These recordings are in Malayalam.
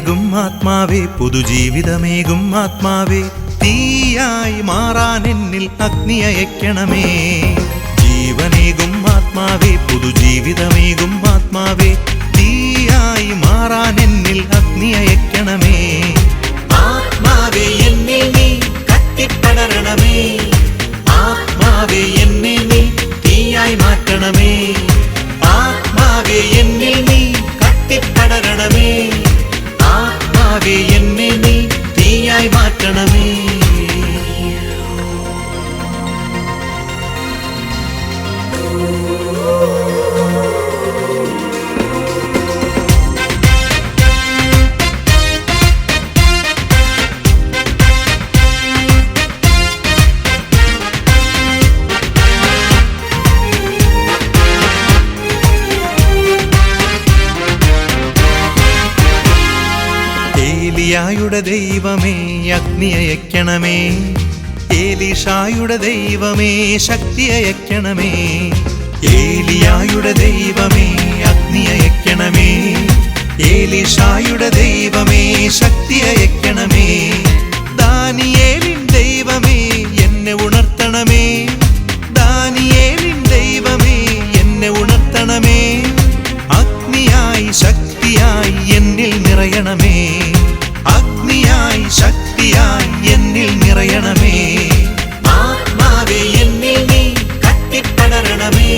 ജീവനേകും ആത്മാവേ പുതുജീവിതമേകും ആത്മാവേ തീയായി മാറാൻ എന്നിൽ അഗ്നി അയക്കണമേ. ജീവനേകും ആത്മാവേ പുതുജീവിതമേകും ആത്മാവേ തീയായി മാറാൻ എന്നിൽ അഗ്നി അയക്കണമേ. ആത്മാവേ എന്നിൽ നീ കത്തിപ്പടരണമേ. ആത്മാവേ എന്നെ നീ തീയായി മാറ്റണമേ. ആത്മാവേ എന്നിൽ നീ കത്തിപ്പടരണമേ. ആത്മാവേ എന്നെ നീ തീയായി മാറ്റണമേ. ഏലിയായുടെ ദൈവമേ അഗ്നി അയക്കണമേ. ഏലീഷായുടെ ദൈവമേ ശക്തി അയക്കണമേ. ഏലിയായുടെ ദൈവമേ അഗ്നി അയക്കണമേ. ഏലീഷായുടെ ദൈവമേ ശക്തി അയക്കണമേ. ദാനിയേലിൻ ദൈവമേ എന്നെ ഉണർത്തണമേ. ദാനിയേലിൻ ദൈവമേ എന്നെ ഉണർത്തണമേ. അഗ്നിയായി ശക്തിയായി എന്നിൽ നിറയണമേ. അഗ്നിയായി ശക്തിയായി എന്നിൽ നിറയണമേ. ആത്മാവേ എന്നിൽ നീ കത്തിപ്പടരണമേ.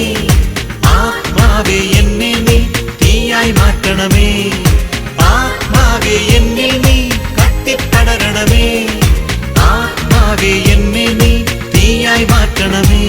ആത്മാവേ എന്നെ നീ തീയായി മാറ്റണമേ. ആത്മാവേ എന്നിൽ നീ കത്തിപ്പടരണമേ. ആത്മാവേ എന്നെ നീ തീയായി മാറ്റണമേ.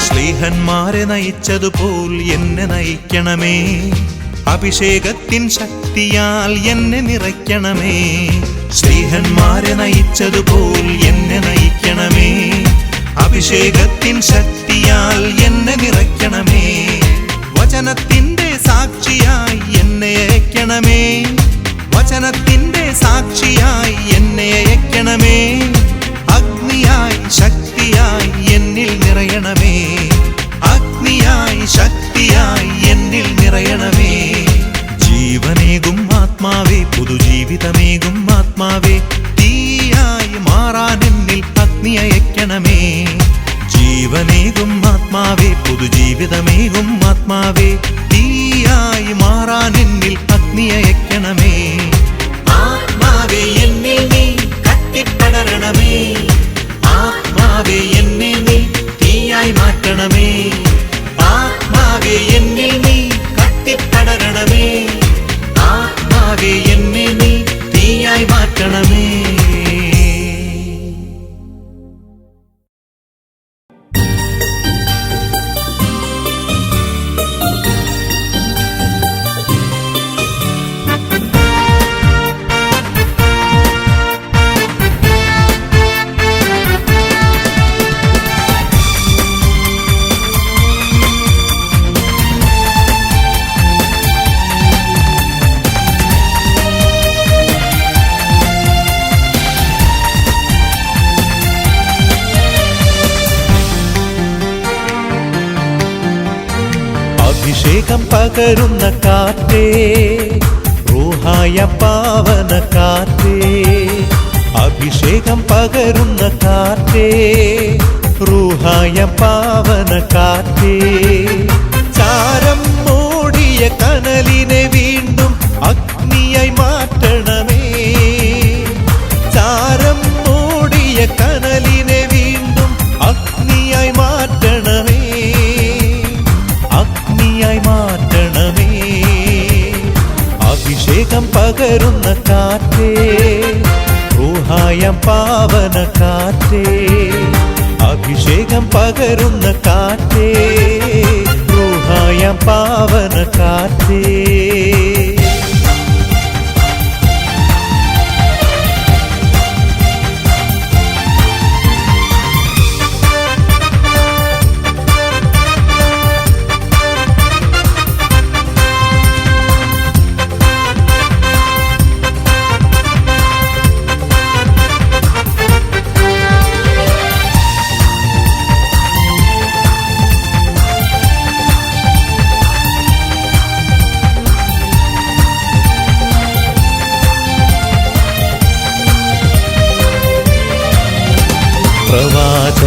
സ്ലീഹന്മാരെ നയിച്ചതുപോൽ എന്നെ നയിക്കണമേ. അഭിഷേകത്തിൻ ശക്തിയാൽ എന്നെ നിറയ്ക്കണമേ. സ്ലീഹന്മാരെ നയിച്ചതുപോൽ എന്നെ നയിക്കണമേ. അഭിഷേകത്തിൻ ശക്തിയാൽ എന്നെ നിറയ്ക്കണമേ. വചനത്തിന്റെ സാക്ഷിയായി എന്നെ അയക്കണമേ. വചനത്തിന്റെ സാക്ഷിയായി എന്നെ അയക്കണമേ. അഗ്നിയായി ശക്തിയായി എന്നിൽ നിറയണമേ. അഗ്നിയായി ശക്തിയായി എന്നിൽ നിറയണമേ. ജീവനേകും ആത്മാവേ പുതുജീവിതമേകും ആത്മാവേ തീയായി മാറാൻ എന്നിൽ അഗ്നി അയക്കണമേ. ജീവനേകും ആത്മാവേ പുതുജീവിതമേകും ആത്മാവേ തീയായി മാറാൻ എന്നിൽ അഗ്നി അയക്കണമേ. ആത്മാവേ എന്നിൽ നീ കത്തിപ്പടരണമേ. ആത്മാവേ എന്നെ നീ തീയായി മാറ്റണമേ. ആത്മാവേ എന്നിൽ നീ കത്തിപ്പടരണമേ. ആത്മാവേ എന്നെ നീ തീയായി മാറ്റണമേ. അഭിഷേകം പകരുന്ന കാറ്റേ റൂഹായ പാവന കാറ്റേ. അഭിഷേകം പകരുന്ന കാറ്റേ റൂഹായ പാവന കാറ്റേ. ചാരം മൂടിയ കനലിനെ വീണ്ടും അഗ്നിയായി മാറ്റണമേ. ചാരം മൂടിയ കനലിനെ വീണ്ടും അഗ്നിയായി മാറ്റണമേ. അഗ്നിയായി മാറ്റണമേ. അഭിഷേകം പകരുന്ന കാറ്റേ റൂഹായ പാവന കാറ്റേ. അഭിഷേകം പകരുന്ന കാറ്റേ റൂഹായ പാവന കാറ്റേ.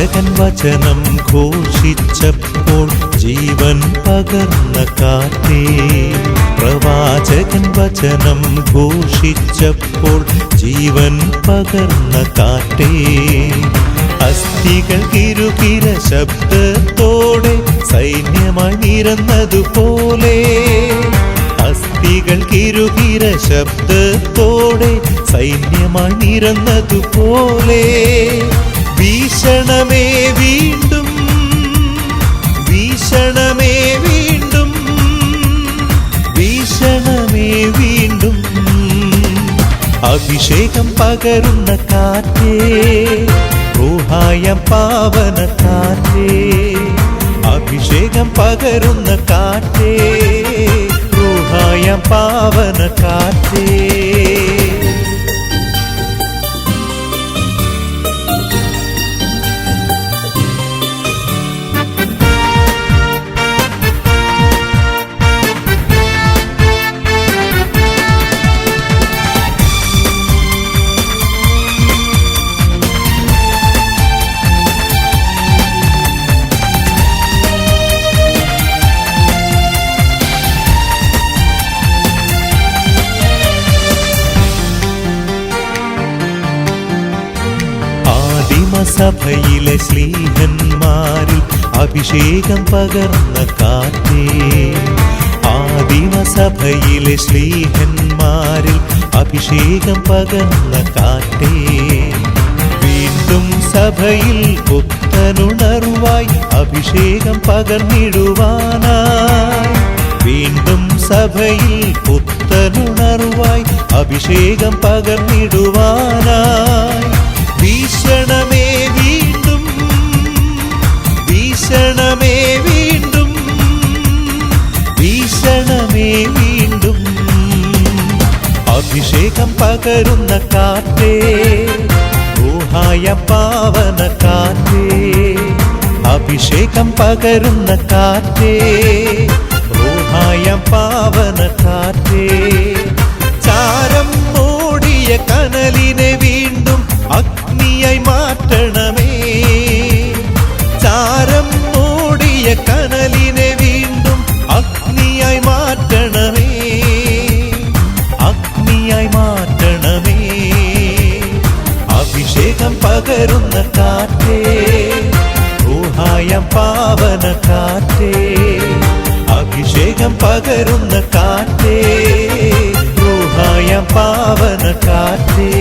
പ്രവാചകൻ വചനം ഘോഷിച്ചപ്പോൾ ജീവൻ പകർന്ന കാറ്റേ, പ്രവാചകൻ വചനം ഘോഷിച്ചപ്പോൾ ജീവൻ പകർന്ന കാറ്റേ, അസ്ഥികൾ കിരുകിര ശബ്ദത്തോടെ സൈന്യമായി നിരന്നതുപോലെ, അസ്ഥികൾ കിരുകിര ശബ്ദത്തോടെ സൈന്യമായി നിരന്നതുപോലെ, വീക്ഷണമേ വീണ്ടും, വീക്ഷണമേ വീണ്ടും, വീക്ഷണമേ വീണ്ടും, അഭിഷേകം പകരുന്ന കാറ്റേ, റൂഹായം പാവന കാറ്റേ, അഭിഷേകം പകരുന്ന കാറ്റേ, റൂഹായം പാവന കാറ്റേ. സഭയിലെ ശ്ലീഹന്മാരിൽ അഭിഷേകം പകർന്ന കാറ്റേ, ആദിമസഭയിലെ ശ്ലീഹന്മാരിൽ അഭിഷേകം പകർന്ന കാറ്റേ, വീണ്ടും സഭയിൽ പുത്തനുണർവായി അഭിഷേകം പകർന്നിടുവാനായി, വീണ്ടും സഭയിൽ പുത്തനുണർവായി അഭിഷേകം പകർന്നിടുവാനായി, വീക്ഷണമേ വീണ്ടും, വീക്ഷണമേ വീണ്ടും, വീക്ഷണമേ വീണ്ടും, അഭിഷേകം പകരുന്ന കാറ്റേ, റൂഹായം പാവന കാറ്റേ, അഭിഷേകം പകരുന്ന കാറ്റേ, റൂഹായം പാവന കാറ്റേ, ചാരം മൂടിയ കനലിനെ വീണ്ടും അഗ്നിയായി മാറ്റണമേ, ചാരം മൂടിയ കനലിനെ വീണ്ടും അഗ്നിയായി മാറ്റണമേ, അഗ്നിയായി മാറ്റണമേ, അഭിഷേകം പകരുന്ന കാറ്റേ, റൂഹായം പാവന കാറ്റേ, അഭിഷേകം പകരുന്ന കാറ്റേ, റൂഹായം പാവന കാറ്റേ.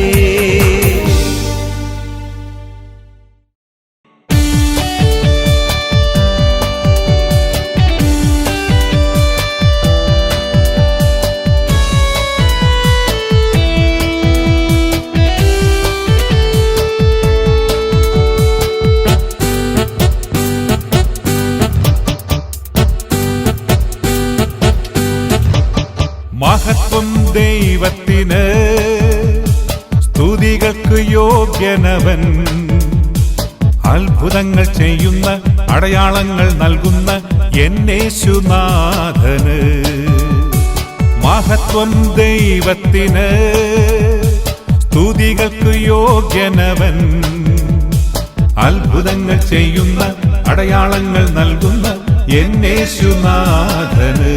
മഹത്വം ദൈവത്തിന്, സ്തുതികൾക്ക് യോഗ്യനവൻ, അത്ഭുതങ്ങൾ ചെയ്യുന്ന അടയാളങ്ങൾ നൽകുന്ന യേശുനാഥന്. മഹത്വം ദൈവത്തിന്, സ്തുതികൾക്ക് യോഗ്യനവൻ, അത്ഭുതങ്ങൾ ചെയ്യുന്ന അടയാളങ്ങൾ നൽകുന്ന യേശുനാഥന്.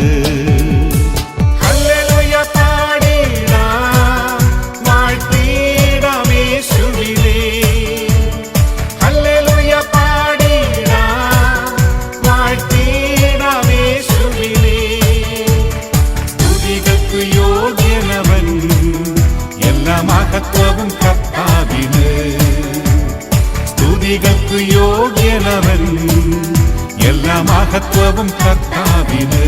മഹത്വവും കർത്താവിന്, സ്തുതികൾക്ക് യോഗ്യനവൻ, എല്ലാ മഹത്വവും കർത്താവിന്.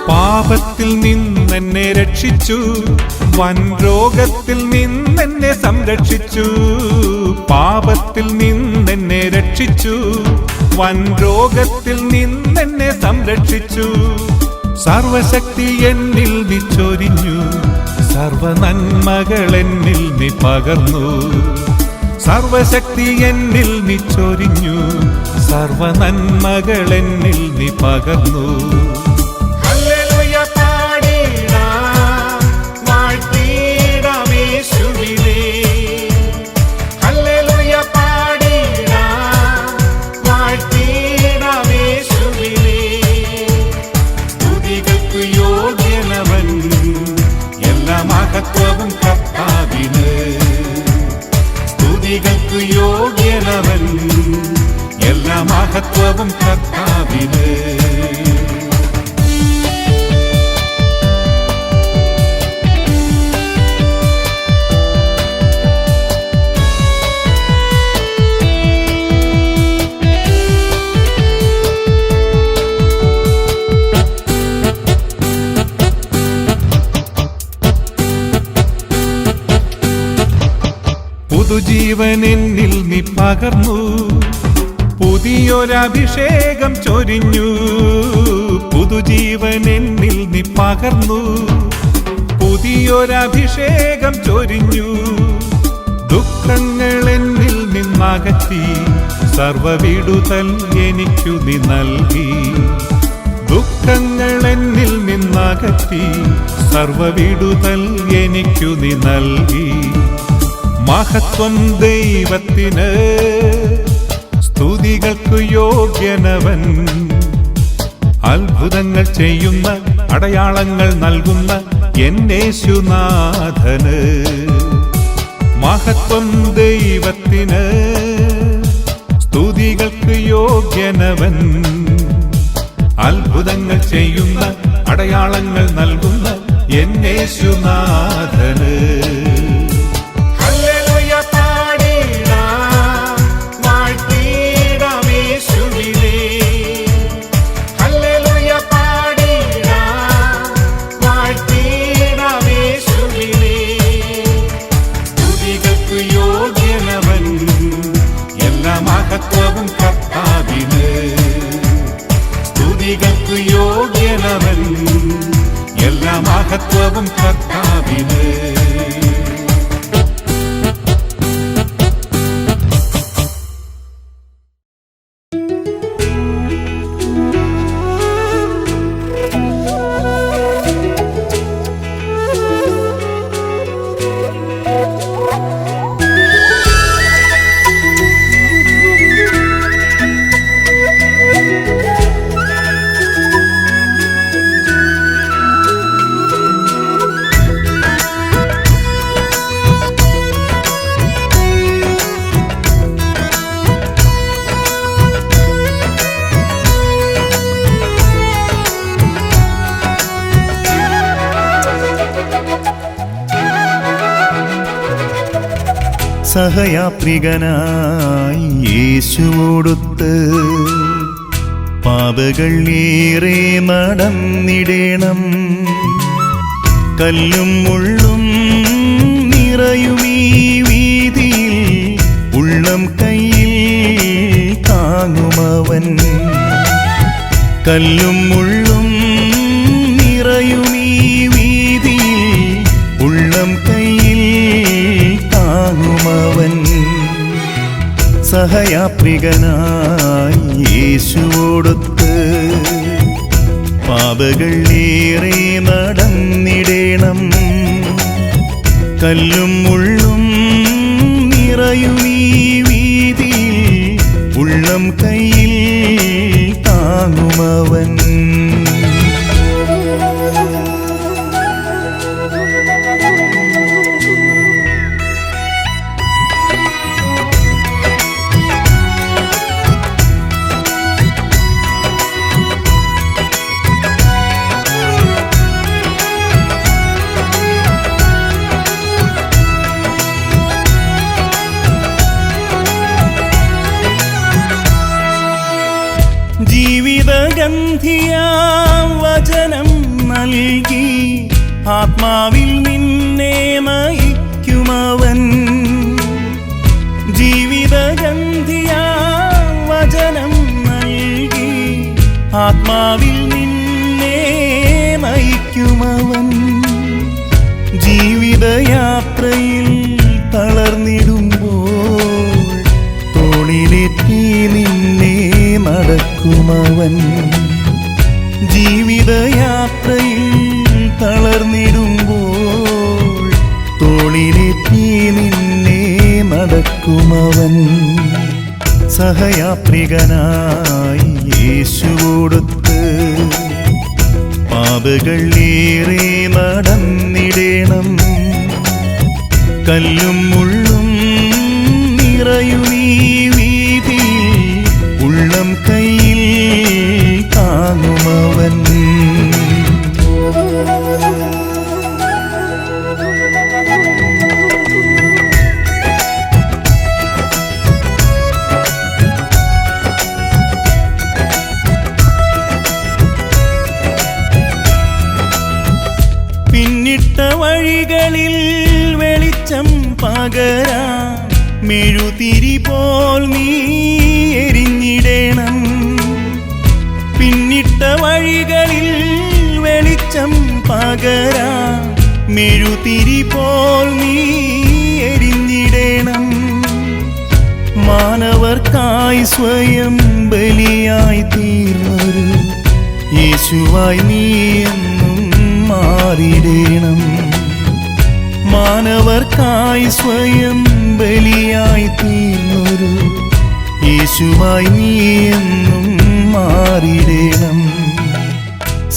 പാപത്തിൽ നിന്നെന്നെ രക്ഷിച്ചു, വൻ രോഗത്തിൽ നിന്നെന്നെ സംരക്ഷിച്ചു. പാപത്തിൽ നിന്നെന്നെ രക്ഷിച്ചു, വൻ രോഗത്തിൽ നിന്നെന്നെ സംരക്ഷിച്ചു. സർവശക്തി എന്നിൽ നീ ചൊരിഞ്ഞു, സർവ നന്മകൾ എന്നിൽ നീ പകർന്നു. സർവശക്തി എന്നിൽ നീ ചൊരിഞ്ഞു, സർവ നന്മകൾ എന്നിൽ നീ പകർന്നു. ഹല്ലേലൂയ പാടിടാം, വാഴ്ത്തിടാം യേശുവിനെ. ഹല്ലേലൂയ പാടിടാം, വാഴ്ത്തിടാം യേശുവിനെ. സ്തുതികൾക്ക് യോഗ്യനവൻ, എല്ലാ മഹത്വവും കർത്താവിന്. സ്തുതികൾക്ക് യോഗ്യനവൻ, എല്ലാ മഹത്വവും കർത്താവിന്. പുതുജീവൻ എന്നിൽ നീ പകർന്നു, പുതിയൊരഭിഷേകം ചൊരിഞ്ഞു. പുതുജീവൻ എന്നിൽ നീ പകർന്നു, പുതിയൊരഭിഷേകം ചൊരിഞ്ഞു. ദുഃഖങ്ങൾ എന്നിൽ നിന്നകറ്റി, സർവവിടുതൽ എനിക്കു നീ നൽകി. ദുഃഖങ്ങൾ എന്നിൽ നിന്നകറ്റി, സർവവിടുതൽ എനിക്കു നീ നൽകി. മഹത്വം ദൈവത്തിന്, സ്തുതികൾക്ക് യോഗ്യനവൻ. അത്ഭുതങ്ങൾ ചെയ്യുന്ന, അടയാളങ്ങൾ നൽകുന്ന എന്നേശുനാഥന്. മഹത്വം ദൈവത്തിന്, സ്തുതികൾക്ക് യോഗ്യനവൻ. അത്ഭുതങ്ങൾ ചെയ്യുന്ന, അടയാളങ്ങൾ നൽകുന്ന എന്നേശുനാഥന്. മഹത്വവും കർത്താവിന്. സ്തുതികൾക്ക് യോഗ്യനവൻ, എല്ലാ മഹത്വവും കർത്താവിന്. സഹയാത്രികനായി യേശുവോടൊത്ത് പാതകൾ ഏറെ നടന്നിടേണം. കല്ലും മുള്ളും നിറയുമീ വീതിയിൽ ഉള്ളം കയ്യിൽ താങ്ങുമവൻ. കല്ലും മുള്ളും നിറയുമീ വീതിയിൽ ഉള്ളം കയ്യിൽ താങ്ങുമവൻ. സഹയാത്രികനായി യേശുവോടൊത്ത് പാതകൾ ഏറെ നടന്നിടേണം. കല്ലും മുള്ളും നിറയുമീ വീതിയിൽ ഉള്ളം കയ്യിൽ താങ്ങുമവൻ. ജീവിതഗന്ധിയാം വചനം നൽകി ആത്മാവിൽ നിന്നെ നയിക്കുമവൻ. ജീവിതഗന്ധിയാം വചനം നൽകി ആത്മാവിൽ നിന്നെ താങ്ങുമവൻ. ജീവിതയാത്രയിൽ തളർന്നിടുമ്പോൾ തോളിലേറ്റി നിന്നെ നടക്കുമവൻ. സഹയാത്രികനായി യേശുവോടൊത്ത് പാതകൾ ഏറെ നടന്നിടേണം. കല്ലും മുള്ളും നിറയുമീ വീതിയിൽ ഉള്ളം കയ്യിൽ താങ്ങുമവൻ. പിന്നിട്ട വഴികളിൽ വെളിച്ചം പകരാൻ മെഴുതിരി പോൽ നീ എരിഞ്ഞിടേണം. പിന്നിട്ട വഴികളിൽ വെളിച്ചം പകരാൻ മെഴുതിരി പോൽ നീ എരിഞ്ഞിടേണം. മാനവർക്കായി സ്വയം ബലിയായി തീർന്നൊരു യേശുവായി നീ എന്നും മാറിടേണം. മാനവർക്കായി സ്വയം ബലിയായി തീർന്നൊരു യേശുവായി നീ എന്നും മാറിടേണം.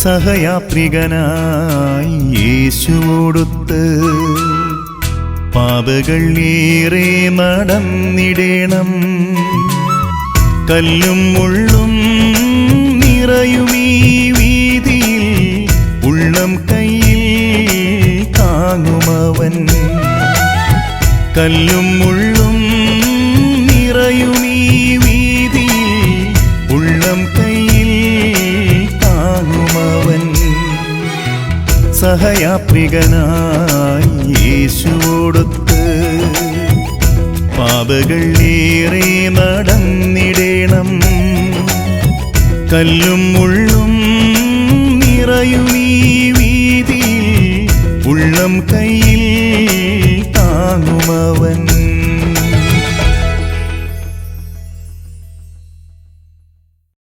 സഹയാത്രികനായി യേശുവോടൊത്ത് പാതകൾ ഏറെ നടന്നിടേണം. കല്ലും മുള്ളും നിറയുമീ വീതിയിൽ ഉള്ളം കയ്യിൽ താങ്ങുമവൻ. കല്ലും മുള്ളും നിറയുമീ വീതിയിൽ ഉള്ളം കയ്യിൽ താങ്ങുമവൻ. സഹയാത്രികനായി യേശുവോടൊത്ത് പാതകൾ ഏറെ നടന്നിടേണം. കല്ലും മുള്ളും നിറയുമീ വീതിയിൽ ഉള്ളം കൈ